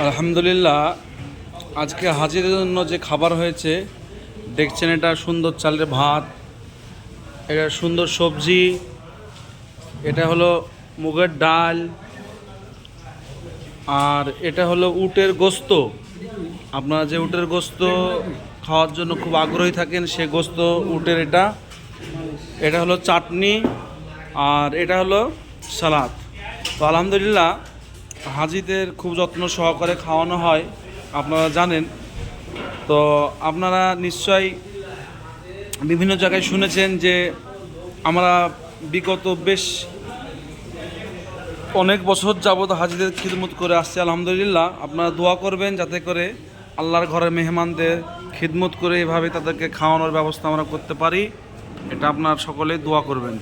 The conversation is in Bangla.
আলহামদুলিল্লাহ, আজকে হাজিরের জন্য যে খাবার হয়েছে দেখছেন, এটা সুন্দর চালের ভাত, এটা সুন্দর সবজি, এটা হলো মুগের ডাল, আর এটা হলো উটের গোস্ত। আপনারা যে উটের গোস্ত খাওয়ার জন্য খুব আগ্রহী থাকেন, সে গোস্ত উটের। এটা হলো চাটনি, আর এটা হলো সালাদ। তো আলহামদুলিল্লাহ, হাজিদের খুব যত্ন সহকারে খাওয়ানো হয়, আপনারা জানেন। তো আপনারা নিশ্চয়ই বিভিন্ন জায়গায় শুনেছেন যে আমরা বিগত বেশ অনেক বছর যাবৎ হাজিদের খিদমত করে আসছি। আলহামদুলিল্লাহ, আপনারা দোয়া করবেন যাতে করে আল্লাহর ঘরের মেহমানদের খিদমত করে এভাবে তাদেরকে খাওয়ানোর ব্যবস্থা আমরা করতে পারি। এটা আপনার সকলে দোয়া করবেন।